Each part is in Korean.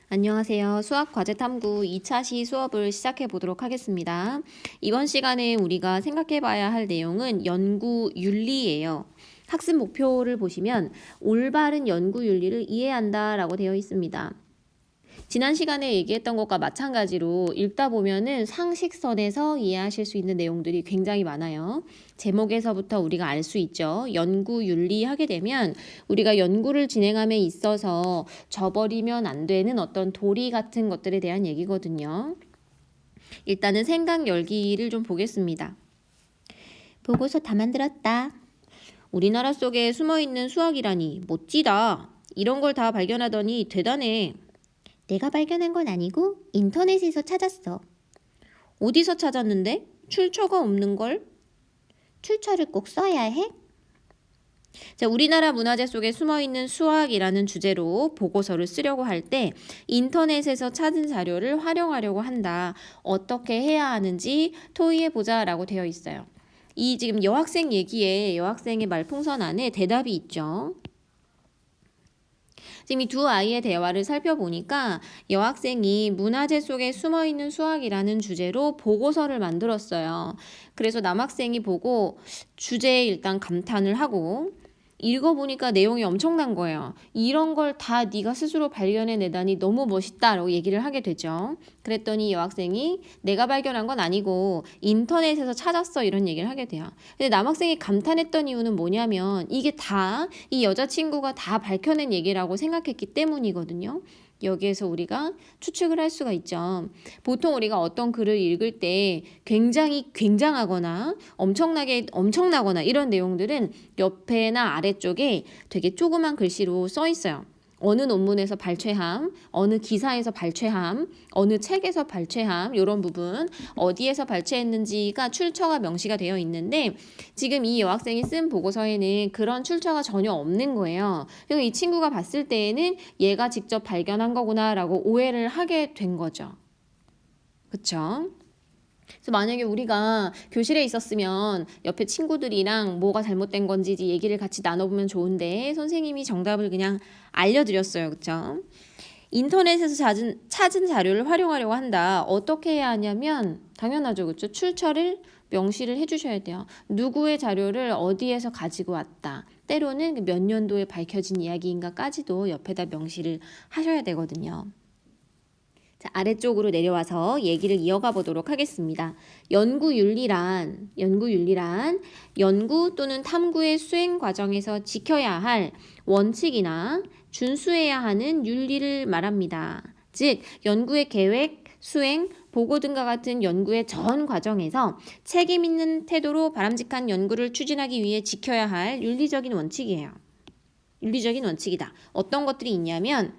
안녕하세요. 수학과제탐구 2차 시 수업을 시작해 보도록 하겠습니다. 이번 시간에 우리가 생각해 봐야 할 내용은 연구윤리예요. 학습 목표를 보시면 올바른 연구윤리를 이해한다 라고 되어 있습니다. 지난 시간에 얘기했던 것과 마찬가지로 읽다 보면은 상식선에서 이해하실 수 있는 내용들이 굉장히 많아요. 제목에서부터 우리가 알 수 있죠. 연구윤리 하게 되면 우리가 연구를 진행함에 있어서 저버리면 안 되는 어떤 도리 같은 것들에 대한 얘기거든요. 일단은 생각 열기를 좀 보겠습니다. 보고서 다 만들었다. 우리나라 속에 숨어있는 수학이라니 멋지다. 이런 걸 다 발견하더니 대단해. 내가 발견한 건 아니고 인터넷에서 찾았어. 어디서 찾았는데? 출처가 없는걸? 출처를 꼭 써야 해? 자, 우리나라 문화재 속에 숨어있는 수학이라는 주제로 보고서를 쓰려고 할 때 인터넷에서 찾은 자료를 활용하려고 한다. 어떻게 해야 하는지 토의해보자 라고 되어 있어요. 이 지금 여학생 얘기에 여학생의 말풍선 안에 대답이 있죠. 지금 이 두 아이의 대화를 살펴보니까 여학생이 문화재 속에 숨어있는 수학이라는 주제로 보고서를 만들었어요. 그래서 남학생이 보고 주제에 일단 감탄을 하고 읽어보니까 내용이 엄청난 거예요. 이런 걸 다 네가 스스로 발견해내다니 너무 멋있다라고 얘기를 하게 되죠. 그랬더니 여학생이 내가 발견한 건 아니고 인터넷에서 찾았어 이런 얘기를 하게 돼요. 근데 남학생이 감탄했던 이유는 뭐냐면 이게 다 이 여자친구가 다 밝혀낸 얘기라고 생각했기 때문이거든요. 여기에서 우리가 추측을 할 수가 있죠. 보통 우리가 어떤 글을 읽을 때 굉장히 굉장하거나 엄청나거나 이런 내용들은 옆에나 아래쪽에 되게 조그만 글씨로 써 있어요. 어느 논문에서 발췌함, 어느 기사에서 발췌함, 어느 책에서 발췌함 이런 부분 어디에서 발췌했는지가 출처가 명시가 되어 있는데 지금 이 여학생이 쓴 보고서에는 그런 출처가 전혀 없는 거예요. 그래서 이 친구가 봤을 때에는 얘가 직접 발견한 거구나 라고 오해를 하게 된 거죠. 그쵸? 그래서 만약에 우리가 교실에 있었으면 옆에 친구들이랑 뭐가 잘못된 건지 얘기를 같이 나눠보면 좋은데 선생님이 정답을 그냥 알려드렸어요. 그쵸? 인터넷에서 찾은 자료를 활용하려고 한다. 어떻게 해야 하냐면 당연하죠. 그쵸? 출처를 명시를 해주셔야 돼요. 누구의 자료를 어디에서 가지고 왔다. 때로는 몇 년도에 밝혀진 이야기인가까지도 옆에다 명시를 하셔야 되거든요. 자, 아래쪽으로 내려와서 얘기를 이어가 보도록 하겠습니다. 연구윤리란 연구 또는 탐구의 수행 과정에서 지켜야 할 원칙이나 준수해야 하는 윤리를 말합니다. 즉, 연구의 계획, 수행, 보고 등과 같은 연구의 전 과정에서 책임 있는 태도로 바람직한 연구를 추진하기 위해 지켜야 할 윤리적인 원칙이에요. 윤리적인 원칙이다. 어떤 것들이 있냐면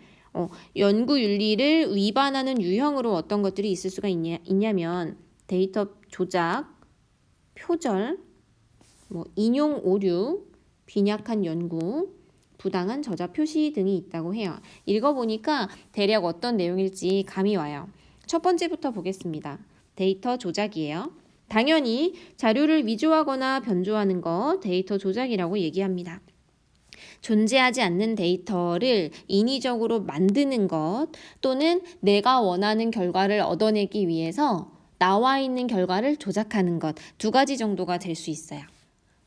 연구 윤리를 위반하는 유형으로 어떤 것들이 있을 수가 있냐면 데이터 조작, 표절, 인용 오류, 빈약한 연구, 부당한 저자 표시 등이 있다고 해요. 읽어보니까 대략 어떤 내용일지 감이 와요. 첫 번째부터 보겠습니다. 데이터 조작이에요. 당연히 자료를 위조하거나 변조하는 것 데이터 조작이라고 얘기합니다. 존재하지 않는 데이터를 인위적으로 만드는 것 또는 내가 원하는 결과를 얻어내기 위해서 나와 있는 결과를 조작하는 것 두 가지 정도가 될 수 있어요.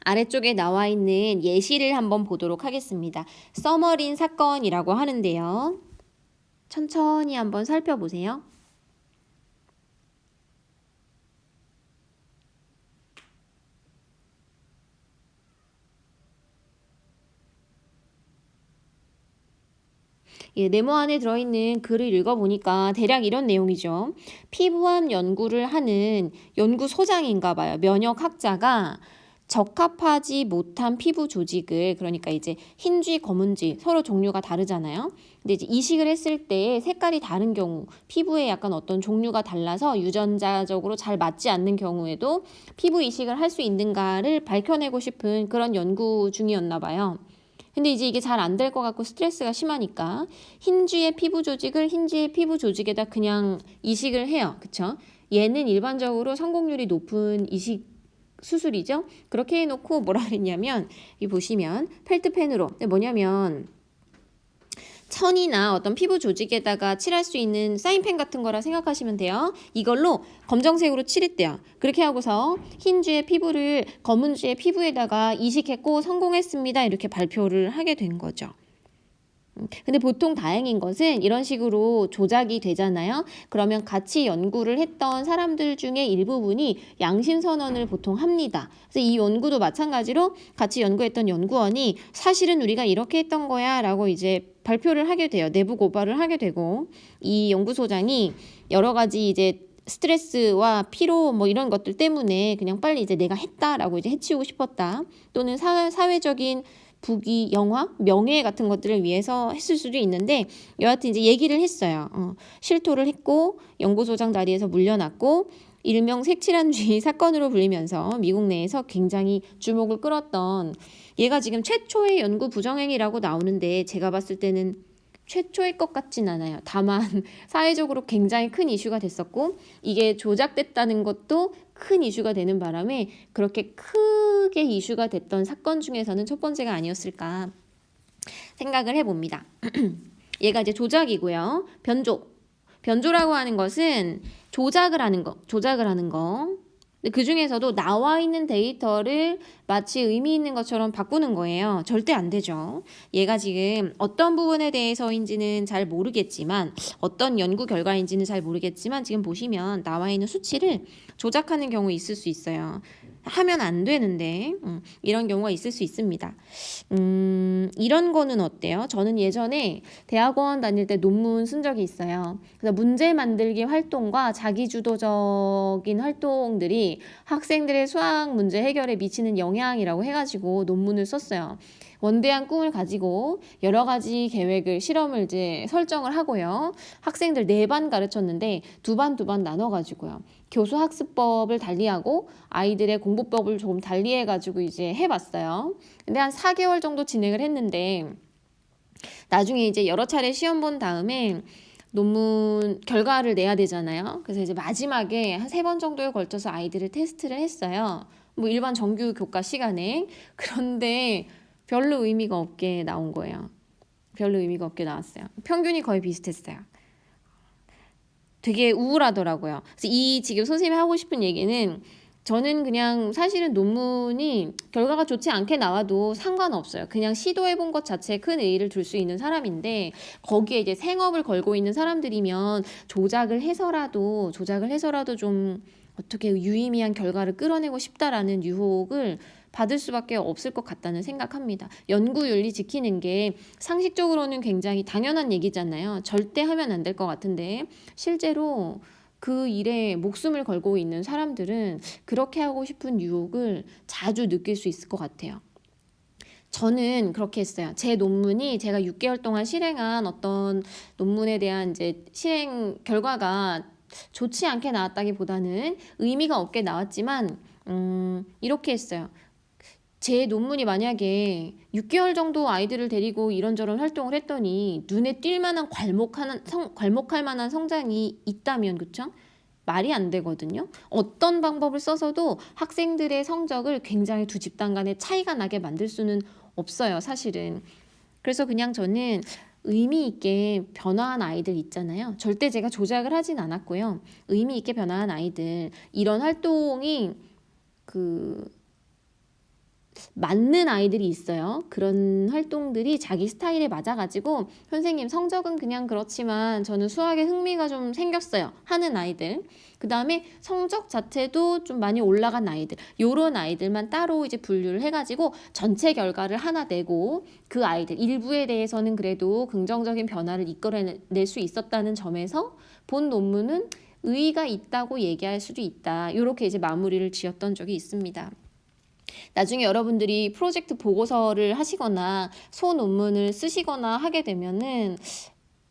아래쪽에 나와 있는 예시를 한번 보도록 하겠습니다. 서머린 사건이라고 하는데요. 천천히 한번 살펴보세요. 네모 안에 들어있는 글을 읽어보니까 대략 이런 내용이죠. 피부암 연구를 하는 연구소장인가 봐요. 면역학자가 적합하지 못한 피부 조직을 그러니까 이제 흰쥐, 검은쥐 서로 종류가 다르잖아요. 근데 이제 이식을 했을 때 색깔이 다른 경우 피부에 약간 어떤 종류가 달라서 유전자적으로 잘 맞지 않는 경우에도 피부 이식을 할 수 있는가를 밝혀내고 싶은 그런 연구 중이었나 봐요. 근데 이제 이게 잘 안 될 것 같고 스트레스가 심하니까 흰쥐의 피부 조직을 흰쥐의 피부 조직에다 그냥 이식을 해요. 그쵸? 얘는 일반적으로 성공률이 높은 이식 수술이죠. 그렇게 해놓고 뭐라 그랬냐면 이 보시면 펠트펜으로 뭐냐면 천이나 어떤 피부 조직에다가 칠할 수 있는 사인펜 같은 거라 생각하시면 돼요. 이걸로 검정색으로 칠했대요. 그렇게 하고서 흰 주의 피부를 검은 주의 피부에다가 이식했고 성공했습니다. 이렇게 발표를 하게 된 거죠. 근데 보통 다행인 것은 이런 식으로 조작이 되잖아요. 그러면 같이 연구를 했던 사람들 중에 일부분이 양심 선언을 보통 합니다. 그래서 이 연구도 마찬가지로 같이 연구했던 연구원이 사실은 우리가 이렇게 했던 거야 라고 이제 발표를 하게 돼요. 내부 고발을 하게 되고, 이 연구소장이 여러 가지 이제 스트레스와 피로 뭐 이런 것들 때문에 그냥 빨리 이제 내가 했다라고 이제 해치우고 싶었다, 또는 사회적인 부귀, 영화, 명예 같은 것들을 위해서 했을 수도 있는데, 여하튼 이제 얘기를 했어요. 실토를 했고 연구소장 자리에서 물러났고, 일명 색칠한주의 사건으로 불리면서 미국 내에서 굉장히 주목을 끌었던, 얘가 지금 최초의 연구 부정행위라고 나오는데 제가 봤을 때는 최초의 것 같진 않아요. 다만 사회적으로 굉장히 큰 이슈가 됐었고, 이게 조작됐다는 것도 큰 이슈가 되는 바람에 그렇게 크게 이슈가 됐던 사건 중에서는 첫 번째가 아니었을까 생각을 해봅니다. 얘가 이제 조작이고요. 변조라고 하는 것은 조작을 하는 거. 근데 그 중에서도 나와 있는 데이터를 마치 의미 있는 것처럼 바꾸는 거예요. 절대 안 되죠. 얘가 지금 어떤 부분에 대해서인지는 잘 모르겠지만, 어떤 연구 결과인지는 잘 모르겠지만, 지금 보시면 나와 있는 수치를 조작하는 경우 있을 수 있어요. 하면 안 되는데 이런 경우가 있을 수 있습니다. 이런 거는 어때요? 저는 예전에 대학원 다닐 때 논문 쓴 적이 있어요. 그래서 문제 만들기 활동과 자기주도적인 활동들이 학생들의 수학 문제 해결에 미치는 영향이라고 해가지고 논문을 썼어요. 원대한 꿈을 가지고 여러 가지 계획을, 실험을 이제 설정을 하고요. 학생들 4반 가르쳤는데 2반 나눠가지고요. 교수 학습법을 달리하고 아이들의 공부법을 조금 달리해가지고 이제 해봤어요. 근데 한 4개월 정도 진행을 했는데, 나중에 이제 여러 차례 시험 본 다음에 논문 결과를 내야 되잖아요. 그래서 이제 마지막에 한 3번 정도에 걸쳐서 아이들을 테스트를 했어요. 뭐 일반 정규 교과 시간에. 그런데 별로 의미가 없게 나온 거예요. 별로 의미가 없게 나왔어요. 평균이 거의 비슷했어요. 되게 우울하더라고요. 그래서 이 지금 선생님이 하고 싶은 얘기는, 저는 그냥 사실은 논문이 결과가 좋지 않게 나와도 상관없어요. 그냥 시도해본 것 자체에 큰 의의를 둘 수 있는 사람인데, 거기에 이제 생업을 걸고 있는 사람들이면 조작을 해서라도 좀 어떻게 유의미한 결과를 끌어내고 싶다라는 유혹을 받을 수밖에 없을 것 같다는 생각합니다. 연구윤리 지키는 게 상식적으로는 굉장히 당연한 얘기잖아요. 절대 하면 안 될 것 같은데, 실제로 그 일에 목숨을 걸고 있는 사람들은 그렇게 하고 싶은 유혹을 자주 느낄 수 있을 것 같아요. 저는 그렇게 했어요. 제 논문이 제가 6개월 동안 실행한 어떤 논문에 대한 이제 실행 결과가 좋지 않게 나왔다기보다는 의미가 없게 나왔지만, 이렇게 했어요. 제 논문이 만약에 6개월 정도 아이들을 데리고 이런저런 활동을 했더니 눈에 띌 만한 괄목할 만한 성장이 있다면, 그쵸? 말이 안 되거든요. 어떤 방법을 써서도 학생들의 성적을 굉장히 두 집단 간에 차이가 나게 만들 수는 없어요, 사실은. 그래서 그냥 저는 의미 있게 변화한 아이들 있잖아요. 절대 제가 조작을 하진 않았고요. 의미 있게 변화한 아이들, 이런 활동이 맞는 아이들이 있어요. 그런 활동들이 자기 스타일에 맞아가지고 선생님 성적은 그냥 그렇지만 저는 수학에 흥미가 좀 생겼어요 하는 아이들, 그 다음에 성적 자체도 좀 많이 올라간 아이들, 요런 아이들만 따로 이제 분류를 해가지고 전체 결과를 하나 내고, 그 아이들 일부에 대해서는 그래도 긍정적인 변화를 이끌어낼 수 있었다는 점에서 본 논문은 의의가 있다고 얘기할 수도 있다, 요렇게 이제 마무리를 지었던 적이 있습니다. 나중에 여러분들이 프로젝트 보고서를 하시거나 소논문을 쓰시거나 하게 되면은,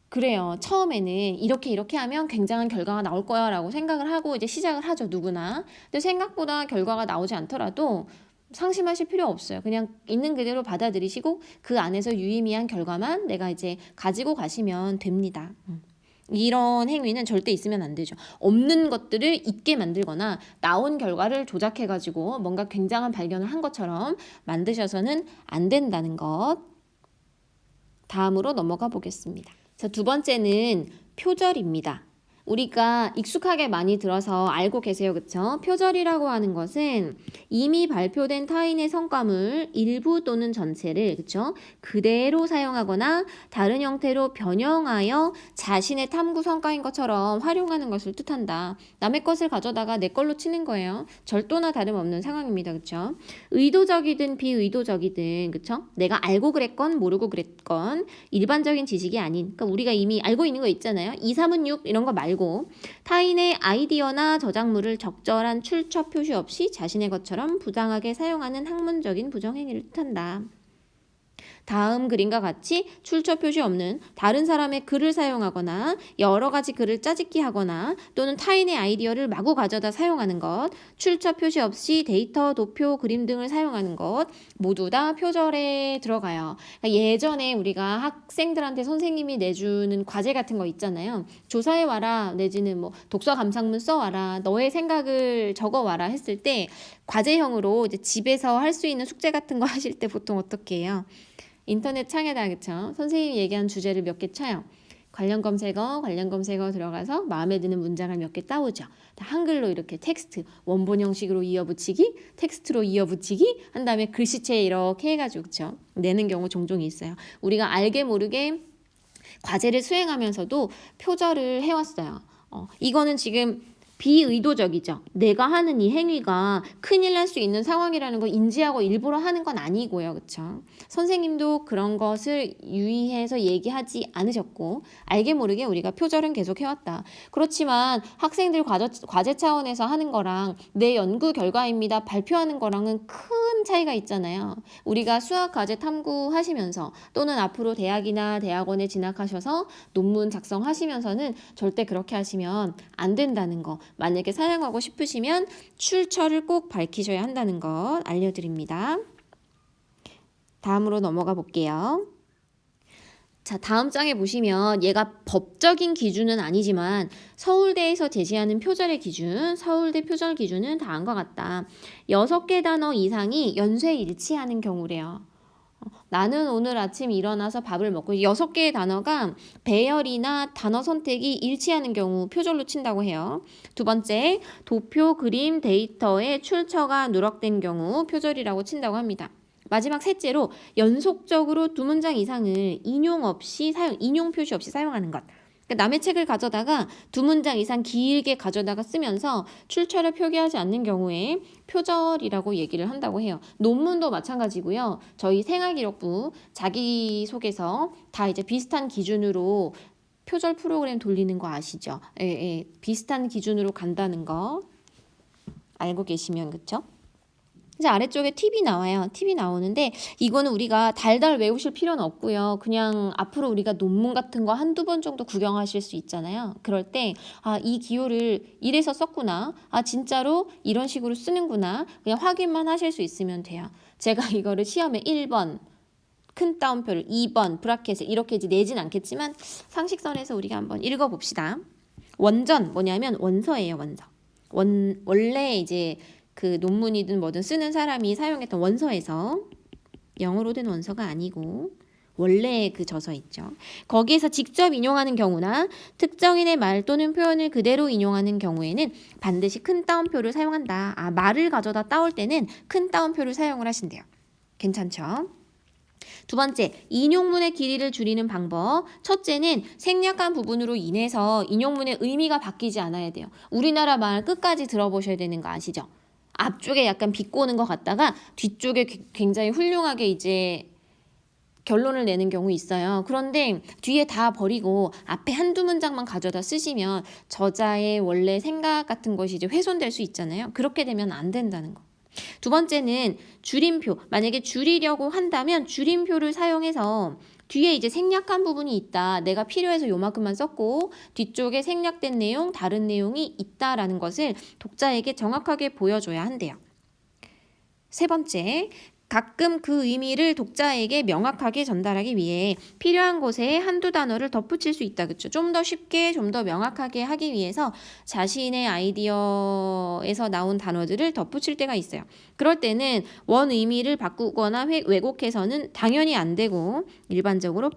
그래요. 처음에는 이렇게 하면 굉장한 결과가 나올 거야 라고 생각을 하고 이제 시작을 하죠, 누구나. 근데 생각보다 결과가 나오지 않더라도 상심하실 필요 없어요. 그냥 있는 그대로 받아들이시고 그 안에서 유의미한 결과만 내가 이제 가지고 가시면 됩니다. 이런 행위는 절대 있으면 안 되죠. 없는 것들을 있게 만들거나 나온 결과를 조작해가지고 뭔가 굉장한 발견을 한 것처럼 만드셔서는 안 된다는 것. 다음으로 넘어가 보겠습니다. 자, 두 번째는 표절입니다. 우리가 익숙하게 많이 들어서 알고 계세요. 그쵸? 표절이라고 하는 것은 이미 발표된 타인의 성과물 일부 또는 전체를 그쵸? 그대로 사용하거나 다른 형태로 변형하여 자신의 탐구 성과인 것처럼 활용하는 것을 뜻한다. 남의 것을 가져다가 내 걸로 치는 거예요. 절도나 다름없는 상황입니다. 그쵸? 의도적이든 비의도적이든 그쵸? 내가 알고 그랬건 모르고 그랬건 일반적인 지식이 아닌 그러니까 우리가 이미 알고 있는 거 있잖아요. 2, 3은 6 이런 거 말고 타인의 아이디어나 저작물을 적절한 출처 표시 없이 자신의 것처럼 부당하게 사용하는 학문적인 부정행위를 뜻한다. 다음 그림과 같이 출처 표시 없는 다른 사람의 글을 사용하거나 여러 가지 글을 짜집기 하거나 또는 타인의 아이디어를 마구 가져다 사용하는 것, 출처 표시 없이 데이터, 도표, 그림 등을 사용하는 것 모두 다 표절에 들어가요. 그러니까 예전에 우리가 학생들한테 선생님이 내주는 과제 같은 거 있잖아요. 조사해 와라 내지는 뭐 독서 감상문 써 와라 너의 생각을 적어 와라 했을 때 과제형으로 이제 집에서 할 수 있는 숙제 같은 거 하실 때 보통 어떻게 해요? 인터넷 창에다 그쵸? 선생님이 얘기한 주제를 몇 개 쳐요. 관련 검색어 들어가서 마음에 드는 문장을 몇 개 따오죠. 한글로 이렇게 텍스트, 원본 형식으로 이어붙이기, 텍스트로 이어붙이기 한 다음에 글씨체 이렇게 해가지고 그쵸? 내는 경우 종종 있어요. 우리가 알게 모르게 과제를 수행하면서도 표절을 해왔어요. 이거는 지금 비의도적이죠. 내가 하는 이 행위가 큰일 날 수 있는 상황이라는 걸 인지하고 일부러 하는 건 아니고요. 그렇죠? 선생님도 그런 것을 유의해서 얘기하지 않으셨고 알게 모르게 우리가 표절은 계속 해왔다. 그렇지만 학생들 과제 차원에서 하는 거랑 내 연구 결과입니다. 발표하는 거랑은 큰 차이가 있잖아요. 우리가 수학 과제 탐구하시면서 또는 앞으로 대학이나 대학원에 진학하셔서 논문 작성하시면서는 절대 그렇게 하시면 안 된다는 거. 만약에 사용하고 싶으시면 출처를 꼭 밝히셔야 한다는 것 알려드립니다. 다음으로 넘어가 볼게요. 자, 다음 장에 보시면 얘가 법적인 기준은 아니지만 서울대에서 제시하는 표절의 기준, 서울대 표절 기준은 다음과 같다. 6개 단어 이상이 연쇄 일치하는 경우래요. 나는 오늘 아침 일어나서 밥을 먹고 6개의 단어가 배열이나 단어 선택이 일치하는 경우 표절로 친다고 해요. 두 번째, 도표, 그림, 데이터의 출처가 누락된 경우 표절이라고 친다고 합니다. 마지막 셋째로 연속적으로 2문장 이상을 인용 표시 없이 사용하는 것. 그러니까 남의 책을 가져다가 2문장 이상 길게 가져다가 쓰면서 출처를 표기하지 않는 경우에 표절이라고 얘기를 한다고 해요. 논문도 마찬가지고요. 저희 생활기록부 자기소개서 다 이제 비슷한 기준으로 표절 프로그램 돌리는 거 아시죠? 예, 비슷한 기준으로 간다는 거 알고 계시면 그쵸? 이제 아래쪽에 팁이 나와요. 팁이 나오는데 이거는 우리가 달달 외우실 필요는 없고요. 그냥 앞으로 우리가 논문 같은 거 한두 번 정도 구경하실 수 있잖아요. 그럴 때 이 기호를 이래서 썼구나. 진짜로 이런 식으로 쓰는구나. 그냥 확인만 하실 수 있으면 돼요. 제가 이거를 시험에 1번 큰 따옴표를 2번 브라켓을 이렇게 이제 내진 않겠지만 상식선에서 우리가 한번 읽어봅시다. 원전 뭐냐면 원서예요. 원서. 원래 이제 그 논문이든 뭐든 쓰는 사람이 사용했던 원서에서 영어로 된 원서가 아니고 원래 그 저서 있죠. 거기에서 직접 인용하는 경우나 특정인의 말 또는 표현을 그대로 인용하는 경우에는 반드시 큰 따옴표를 사용한다. 말을 가져다 따올 때는 큰 따옴표를 사용을 하신대요. 괜찮죠? 두 번째, 인용문의 길이를 줄이는 방법. 첫째는 생략한 부분으로 인해서 인용문의 의미가 바뀌지 않아야 돼요. 우리나라 말 끝까지 들어보셔야 되는 거 아시죠? 앞쪽에 약간 비꼬는 것 같다가 뒤쪽에 굉장히 훌륭하게 이제 결론을 내는 경우 있어요. 그런데 뒤에 다 버리고 앞에 한두 문장만 가져다 쓰시면 저자의 원래 생각 같은 것이 이제 훼손될 수 있잖아요. 그렇게 되면 안 된다는 거. 두 번째는 줄임표. 만약에 줄이려고 한다면 줄임표를 사용해서 뒤에 이제 생략한 부분이 있다. 내가 필요해서 요만큼만 썼고 뒤쪽에 생략된 내용, 다른 내용이 있다라는 것을 독자에게 정확하게 보여줘야 한대요. 세 번째, 가끔 그 의미를 독자에게 명확하게 전달하기 위해 필요한 곳에 한두 단어를 덧붙일 수 있다. 그쵸? 좀 더 쉽게, 좀 더 명확하게 하기 위해서 자신의 아이디어에서 나온 단어들을 덧붙일 때가 있어요. 그럴 때는 원 의미를 바꾸거나 왜곡해서는 당연히 안 되고 일반적으로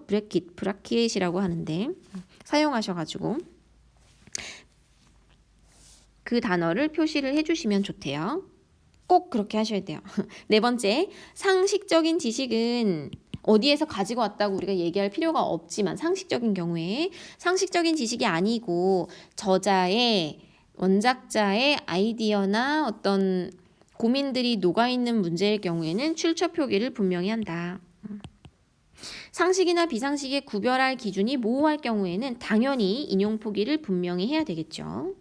브라킷이라고 하는데 사용하셔가지고 그 단어를 표시를 해주시면 좋대요. 꼭 그렇게 하셔야 돼요. 네 번째, 상식적인 지식은 어디에서 가지고 왔다고 우리가 얘기할 필요가 없지만 상식적인 경우에 상식적인 지식이 아니고 저자의 원작자의 아이디어나 어떤 고민들이 녹아있는 문제일 경우에는 출처 표기를 분명히 한다. 상식이나 비상식에 구별할 기준이 모호할 경우에는 당연히 인용 포기를 분명히 해야 되겠죠.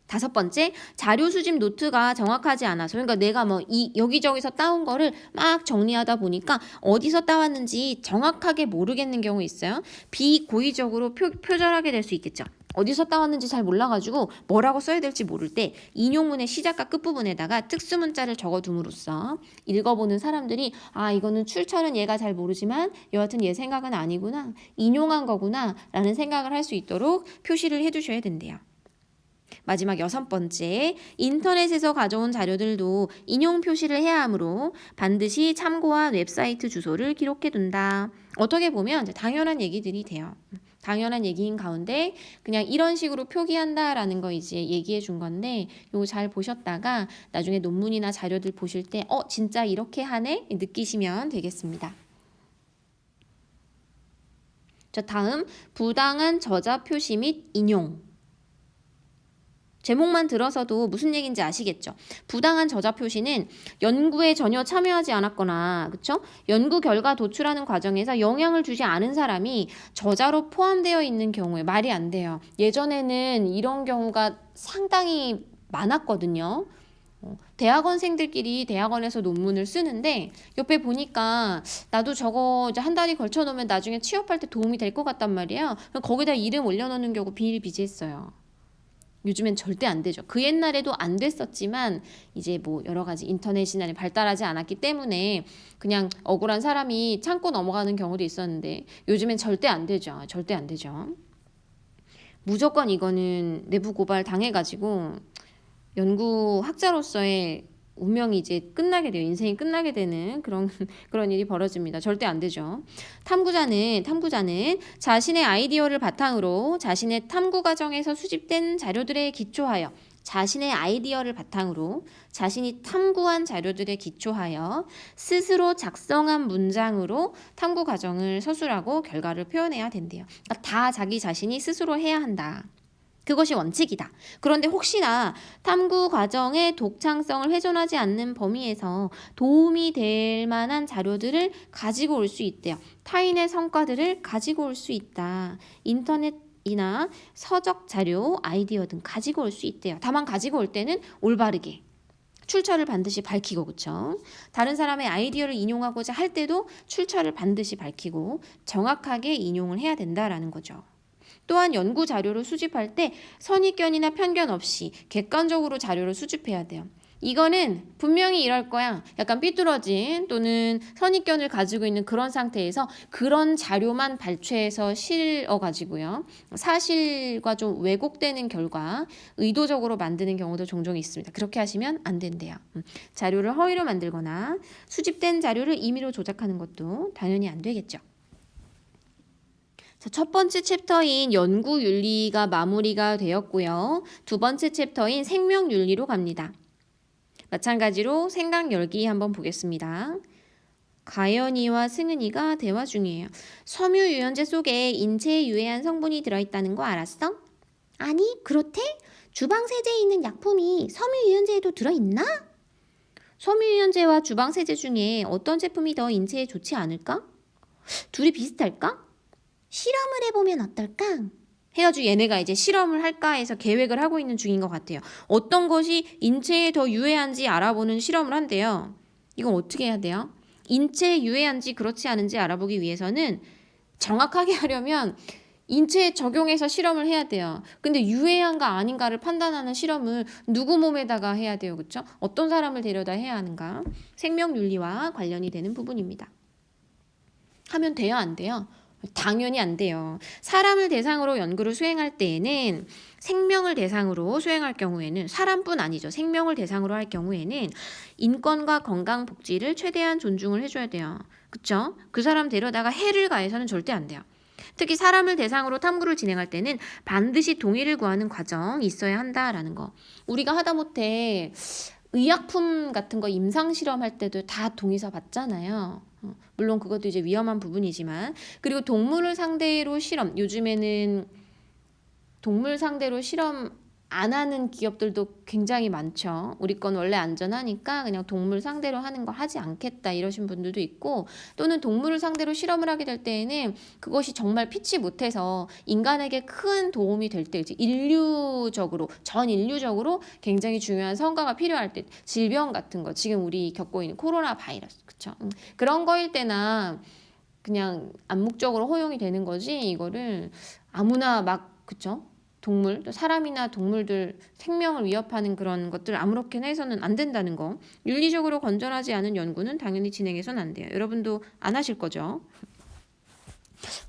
다섯 번째, 자료 수집 노트가 정확하지 않아서, 그러니까 내가 뭐 여기저기서 따온 거를 막 정리하다 보니까 어디서 따왔는지 정확하게 모르겠는 경우 있어요. 비고의적으로 표절하게 될 수 있겠죠. 어디서 따왔는지 잘 몰라가지고 뭐라고 써야 될지 모를 때 인용문의 시작과 끝부분에다가 특수문자를 적어둠으로써 읽어보는 사람들이 아, 이거는 출처는 얘가 잘 모르지만 여하튼 얘 생각은 아니구나, 인용한 거구나 라는 생각을 할 수 있도록 표시를 해두셔야 된대요. 마지막 여섯 번째, 인터넷에서 가져온 자료들도 인용 표시를 해야 하므로 반드시 참고한 웹사이트 주소를 기록해 둔다. 어떻게 보면 당연한 얘기들이 돼요. 당연한 얘기인 가운데 그냥 이런 식으로 표기한다라는 거 이제 얘기해 준 건데 요거 잘 보셨다가 나중에 논문이나 자료들 보실 때 진짜 이렇게 하네? 느끼시면 되겠습니다. 자, 다음 부당한 저자 표시 및 인용. 제목만 들어서도 무슨 얘기인지 아시겠죠? 부당한 저자 표시는 연구에 전혀 참여하지 않았거나, 그쵸? 연구 결과 도출하는 과정에서 영향을 주지 않은 사람이 저자로 포함되어 있는 경우에 말이 안 돼요. 예전에는 이런 경우가 상당히 많았거든요. 대학원생들끼리 대학원에서 논문을 쓰는데 옆에 보니까 나도 저거 이제 한 달이 걸쳐 놓으면 나중에 취업할 때 도움이 될 것 같단 말이에요. 거기다 이름 올려놓는 경우 비일비재했어요. 요즘엔 절대 안 되죠. 그 옛날에도 안 됐었지만 이제 뭐 여러 가지 인터넷이나 발달하지 않았기 때문에 그냥 억울한 사람이 참고 넘어가는 경우도 있었는데 요즘엔 절대 안 되죠. 절대 안 되죠. 무조건 이거는 내부 고발 당해가지고 연구학자로서의 운명이 이제 끝나게 돼요. 인생이 끝나게 되는 그런 일이 벌어집니다. 절대 안 되죠. 탐구자는 자신의 아이디어를 바탕으로 자신의 탐구 과정에서 수집된 자료들에 기초하여 자신의 아이디어를 바탕으로 자신이 탐구한 자료들에 기초하여 스스로 작성한 문장으로 탐구 과정을 서술하고 결과를 표현해야 된대요. 그러니까 다 자기 자신이 스스로 해야 한다. 그것이 원칙이다. 그런데 혹시나 탐구 과정의 독창성을 훼손하지 않는 범위에서 도움이 될 만한 자료들을 가지고 올 수 있대요. 타인의 성과들을 가지고 올 수 있다. 인터넷이나 서적 자료, 아이디어 등 가지고 올 수 있대요. 다만 가지고 올 때는 올바르게. 출처를 반드시 밝히고, 그쵸? 다른 사람의 아이디어를 인용하고자 할 때도 출처를 반드시 밝히고 정확하게 인용을 해야 된다라는 거죠. 또한 연구 자료를 수집할 때 선입견이나 편견 없이 객관적으로 자료를 수집해야 돼요. 이거는 분명히 이럴 거야. 약간 삐뚤어진 또는 선입견을 가지고 있는 그런 상태에서 그런 자료만 발췌해서 실어가지고요. 사실과 좀 왜곡되는 결과 의도적으로 만드는 경우도 종종 있습니다. 그렇게 하시면 안 된대요. 자료를 허위로 만들거나 수집된 자료를 임의로 조작하는 것도 당연히 안 되겠죠. 첫 번째 챕터인 연구윤리가 마무리가 되었고요. 두 번째 챕터인 생명윤리로 갑니다. 마찬가지로 생각열기 한번 보겠습니다. 가연이와 승은이가 대화 중이에요. 섬유유연제 속에 인체에 유해한 성분이 들어있다는 거 알았어? 아니, 그렇대? 주방세제에 있는 약품이 섬유유연제에도 들어있나? 섬유유연제와 주방세제 중에 어떤 제품이 더 인체에 좋지 않을까? 둘이 비슷할까? 실험을 해보면 어떨까? 해가지고 얘네가 이제 실험을 할까 해서 계획을 하고 있는 중인 것 같아요. 어떤 것이 인체에 더 유해한지 알아보는 실험을 한대요. 이건 어떻게 해야 돼요? 인체에 유해한지 그렇지 않은지 알아보기 위해서는 정확하게 하려면 인체에 적용해서 실험을 해야 돼요. 근데 유해한가 아닌가를 판단하는 실험을 누구 몸에다가 해야 돼요. 그렇죠? 어떤 사람을 데려다 해야 하는가? 생명윤리와 관련이 되는 부분입니다. 하면 돼요, 안 돼요? 당연히 안 돼요. 사람을 대상으로 연구를 수행할 때에는 생명을 대상으로 수행할 경우에는 사람뿐 아니죠. 생명을 대상으로 할 경우에는 인권과 건강 복지를 최대한 존중을 해줘야 돼요. 그쵸? 그 사람 데려다가 해를 가해서는 절대 안 돼요. 특히 사람을 대상으로 탐구를 진행할 때는 반드시 동의를 구하는 과정이 있어야 한다라는 거. 우리가 하다못해 의약품 같은 거 임상 실험할 때도 다 동의서 받잖아요. 물론 그것도 이제 위험한 부분이지만, 그리고 동물을 상대로 실험, 요즘에는 동물 상대로 실험 안 하는 기업들도 굉장히 많죠. 우리 건 원래 안전하니까 그냥 동물 상대로 하는 거 하지 않겠다 이러신 분들도 있고, 또는 동물을 상대로 실험을 하게 될 때에는 그것이 정말 피치 못해서 인간에게 큰 도움이 될 때, 인류적으로 전 인류적으로 굉장히 중요한 성과가 필요할 때, 질병 같은 거 지금 우리 겪고 있는 코로나 바이러스, 그쵸? 그런 거일 때나 그냥 암묵적으로 허용이 되는 거지, 이거를 아무나 막, 그쵸? 동물, 사람이나 동물들 생명을 위협하는 그런 것들 아무렇게나 해서는 안 된다는 거. 윤리적으로 건전하지 않은 연구는 당연히 진행해서는 안 돼요. 여러분도 안 하실 거죠?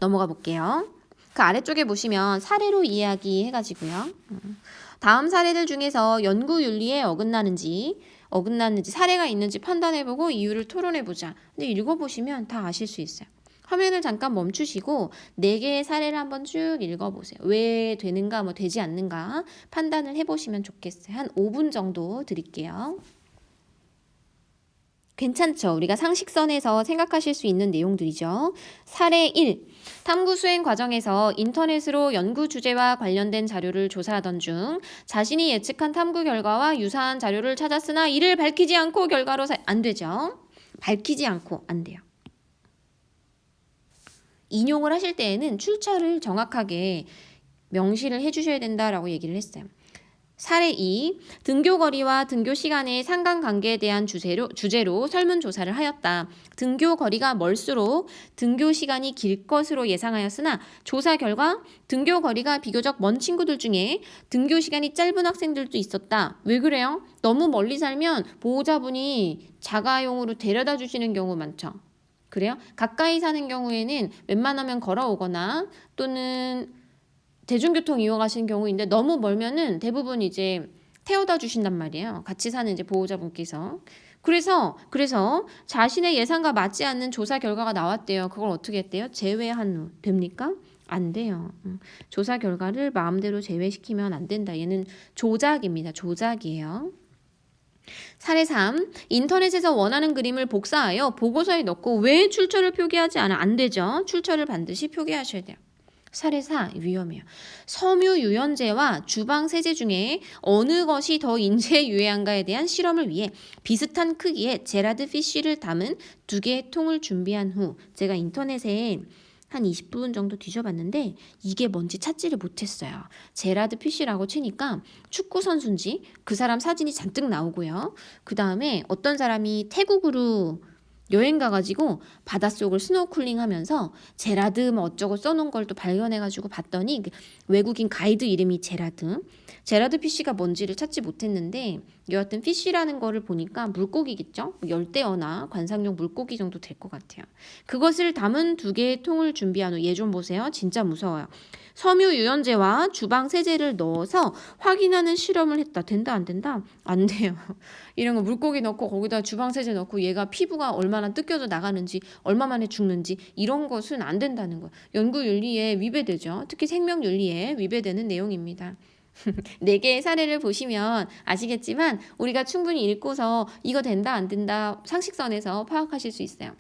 넘어가 볼게요. 그 아래쪽에 보시면 사례로 이야기해가지고요. 다음 사례들 중에서 연구 윤리에 어긋나는지 사례가 있는지 판단해보고 이유를 토론해보자. 근데 읽어보시면 다 아실 수 있어요. 화면을 잠깐 멈추시고 4개의 사례를 한번 쭉 읽어보세요. 왜 되는가, 뭐 되지 않는가 판단을 해보시면 좋겠어요. 한 5분 정도 드릴게요. 괜찮죠? 우리가 상식선에서 생각하실 수 있는 내용들이죠. 사례 1. 탐구 수행 과정에서 인터넷으로 연구 주제와 관련된 자료를 조사하던 중 자신이 예측한 탐구 결과와 유사한 자료를 찾았으나 이를 밝히지 않고 결과로 안 되죠. 밝히지 않고 안 돼요. 인용을 하실 때에는 출처를 정확하게 명시를 해주셔야 된다라고 얘기를 했어요. 사례 2. 등교 거리와 등교 시간의 상관관계에 대한 주제로 설문조사를 하였다. 등교 거리가 멀수록 등교 시간이 길 것으로 예상하였으나 조사 결과 등교 거리가 비교적 먼 친구들 중에 등교 시간이 짧은 학생들도 있었다. 왜 그래요? 너무 멀리 살면 보호자분이 자가용으로 데려다 주시는 경우 많죠. 그래요? 가까이 사는 경우에는 웬만하면 걸어오거나 또는 대중교통 이용하시는 경우인데 너무 멀면은 대부분 이제 태워다 주신단 말이에요. 같이 사는 이제 보호자분께서. 그래서 자신의 예상과 맞지 않는 조사 결과가 나왔대요. 그걸 어떻게 했대요? 제외한 후. 됩니까? 안 돼요. 조사 결과를 마음대로 제외시키면 안 된다. 얘는 조작입니다. 조작이에요. 사례 3. 인터넷에서 원하는 그림을 복사하여 보고서에 넣고 왜 출처를 표기하지 않아? 안 되죠. 출처를 반드시 표기하셔야 돼요. 사례 4. 위험해요. 섬유 유연제와 주방 세제 중에 어느 것이 더 인체에 유해한가에 대한 실험을 위해 비슷한 크기의 제라드 피쉬를 담은 2개의 통을 준비한 후, 제가 인터넷에 한 20분 정도 뒤져봤는데 이게 뭔지 찾지를 못했어요. 제라드 피쉬라고 치니까 축구 선수인지 그 사람 사진이 잔뜩 나오고요. 그 다음에 어떤 사람이 태국으로 여행 가가지고 바닷속을 스노클링 하면서 제라드 뭐 어쩌고 써놓은 걸 또 발견해가지고 봤더니 외국인 가이드 이름이 제라드 피쉬가 뭔지를 찾지 못했는데 여하튼 피쉬라는 거를 보니까 물고기겠죠? 열대어나 관상용 물고기 정도 될 것 같아요. 그것을 담은 2개의 통을 준비한 후, 얘 좀 보세요. 진짜 무서워요. 섬유 유연제와 주방 세제를 넣어서 확인하는 실험을 했다. 된다 안 된다? 안 돼요. 이런 거 물고기 넣고 거기다 주방 세제 넣고 얘가 피부가 얼마나 뜯겨져 나가는지 얼마 만에 죽는지 이런 것은 안 된다는 거예요. 연구 윤리에 위배되죠. 특히 생명 윤리에 위배되는 내용입니다. 4개의 사례를 보시면 아시겠지만 우리가 충분히 읽고서 이거 된다 안 된다 상식선에서 파악하실 수 있어요.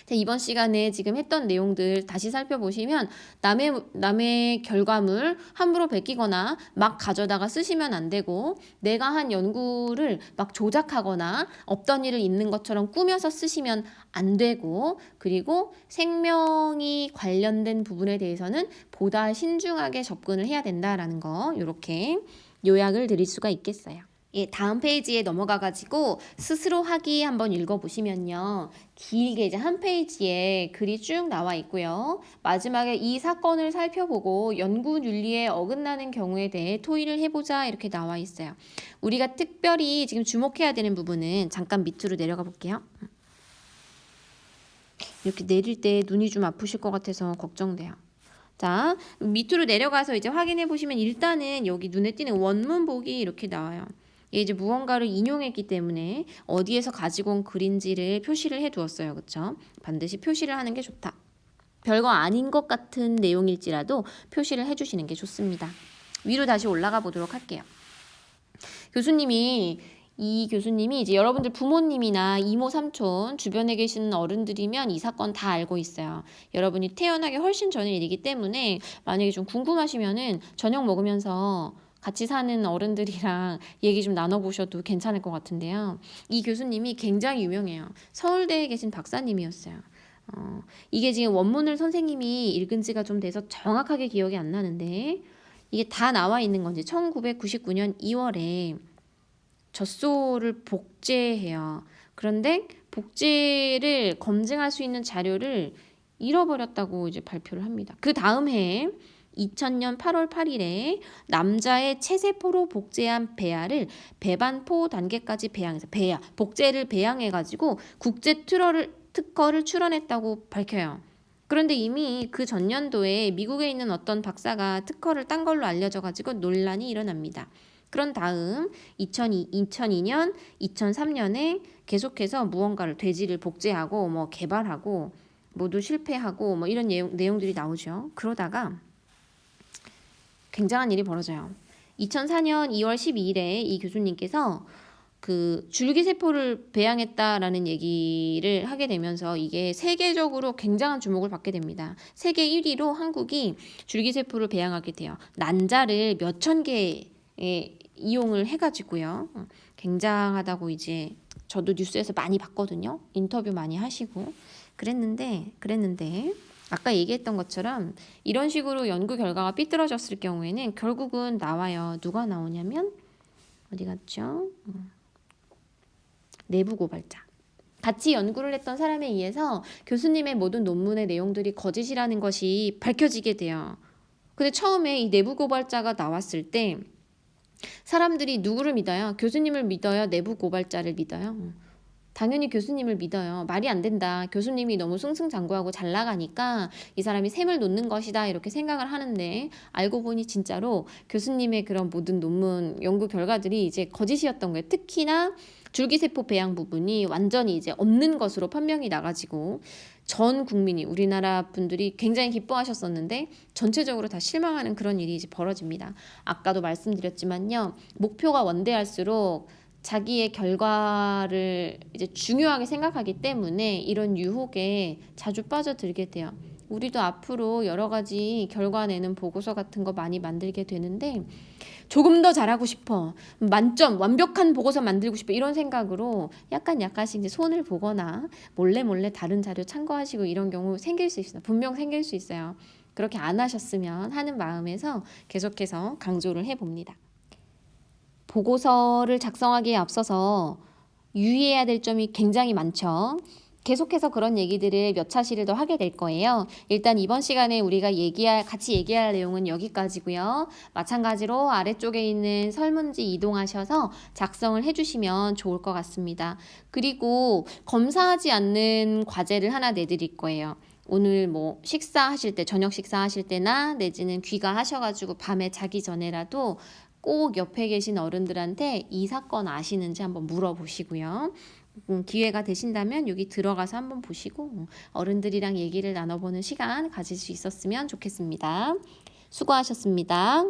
자, 이번 시간에 지금 했던 내용들 다시 살펴보시면 남의 결과물 함부로 베끼거나 막 가져다가 쓰시면 안 되고, 내가 한 연구를 막 조작하거나 없던 일을 있는 것처럼 꾸며서 쓰시면 안 되고, 그리고 생명이 관련된 부분에 대해서는 보다 신중하게 접근을 해야 된다라는 거, 이렇게 요약을 드릴 수가 있겠어요. 예, 다음 페이지에 넘어가가지고 스스로 하기 한번 읽어보시면요. 길게 이제 한 페이지에 글이 쭉 나와 있고요. 마지막에 이 사건을 살펴보고 연구 윤리에 어긋나는 경우에 대해 토의를 해보자 이렇게 나와 있어요. 우리가 특별히 지금 주목해야 되는 부분은 잠깐 밑으로 내려가 볼게요. 이렇게 내릴 때 눈이 좀 아프실 것 같아서 걱정돼요. 자, 밑으로 내려가서 이제 확인해 보시면 일단은 여기 눈에 띄는 원문 보기 이렇게 나와요. 얘 이제 무언가를 인용했기 때문에 어디에서 가지고 온 글인지를 표시를 해 두었어요. 그쵸? 반드시 표시를 하는 게 좋다. 별거 아닌 것 같은 내용일지라도 표시를 해 주시는 게 좋습니다. 위로 다시 올라가 보도록 할게요. 이 교수님이 이제 여러분들 부모님이나 이모, 삼촌, 주변에 계시는 어른들이면 이 사건 다 알고 있어요. 여러분이 태어나기 훨씬 전의 일이기 때문에 만약에 좀 궁금하시면은 저녁 먹으면서 같이 사는 어른들이랑 얘기 좀 나눠보셔도 괜찮을 것 같은데요. 이 교수님이 굉장히 유명해요. 서울대에 계신 박사님이었어요. 이게 지금 원문을 선생님이 읽은 지가 좀 돼서 정확하게 기억이 안 나는데 이게 다 나와 있는 건지 1999년 2월에 젖소를 복제해요. 그런데 복제를 검증할 수 있는 자료를 잃어버렸다고 이제 발표를 합니다. 그 다음 해에 2000년 8월 8일에 남자의 체세포로 복제한 배아를 배반포 단계까지 배양해서 복제를 배양해가지고 국제 특허를 출원했다고 밝혀요. 그런데 이미 그 전년도에 미국에 있는 어떤 박사가 특허를 딴 걸로 알려져가지고 논란이 일어납니다. 그런 다음 2002년, 2003년에 계속해서 무언가를 돼지를 복제하고 뭐 개발하고 모두 실패하고 뭐 이런 내용들이 나오죠. 그러다가 굉장한 일이 벌어져요. 2004년 2월 12일에 이 교수님께서 그 줄기세포를 배양했다라는 얘기를 하게 되면서 이게 세계적으로 굉장한 주목을 받게 됩니다. 세계 1위로 한국이 줄기세포를 배양하게 돼요. 난자를 몇천 개의 이용을 해가지고요. 굉장하다고 이제 저도 뉴스에서 많이 봤거든요. 인터뷰 많이 하시고 그랬는데 아까 얘기했던 것처럼 이런 식으로 연구 결과가 삐뚤어졌을 경우에는 결국은 나와요. 누가 나오냐면 어디 갔죠? 내부 고발자. 같이 연구를 했던 사람에 의해서 교수님의 모든 논문의 내용들이 거짓이라는 것이 밝혀지게 돼요. 근데 처음에 이 내부 고발자가 나왔을 때 사람들이 누구를 믿어요? 교수님을 믿어요? 내부 고발자를 믿어요? 당연히 교수님을 믿어요. 말이 안 된다. 교수님이 너무 승승장구하고 잘 나가니까 이 사람이 셈을 놓는 것이다 이렇게 생각을 하는데 알고 보니 진짜로 교수님의 그런 모든 논문 연구 결과들이 이제 거짓이었던 거예요. 특히나 줄기세포 배양 부분이 완전히 이제 없는 것으로 판명이 나가지고 전 국민이 우리나라 분들이 굉장히 기뻐하셨었는데 전체적으로 다 실망하는 그런 일이 이제 벌어집니다. 아까도 말씀드렸지만요. 목표가 원대할수록 자기의 결과를 이제 중요하게 생각하기 때문에 이런 유혹에 자주 빠져들게 돼요. 우리도 앞으로 여러 가지 결과 내는 보고서 같은 거 많이 만들게 되는데 조금 더 잘하고 싶어. 만점, 완벽한 보고서 만들고 싶어. 이런 생각으로 약간씩 이제 손을 보거나 몰래 다른 자료 참고하시고 이런 경우 생길 수 있어요. 분명 생길 수 있어요. 그렇게 안 하셨으면 하는 마음에서 계속해서 강조를 해봅니다. 보고서를 작성하기에 앞서서 유의해야 될 점이 굉장히 많죠. 계속해서 그런 얘기들을 몇 차례를 더 하게 될 거예요. 일단 이번 시간에 우리가 같이 얘기할 내용은 여기까지고요. 마찬가지로 아래쪽에 있는 설문지 이동하셔서 작성을 해주시면 좋을 것 같습니다. 그리고 검사하지 않는 과제를 하나 내드릴 거예요. 오늘 뭐 식사하실 때, 저녁 식사하실 때나 내지는 귀가하셔가지고 밤에 자기 전에라도 꼭 옆에 계신 어른들한테 이 사건 아시는지 한번 물어보시고요. 기회가 되신다면 여기 들어가서 한번 보시고 어른들이랑 얘기를 나눠보는 시간 가질 수 있었으면 좋겠습니다. 수고하셨습니다.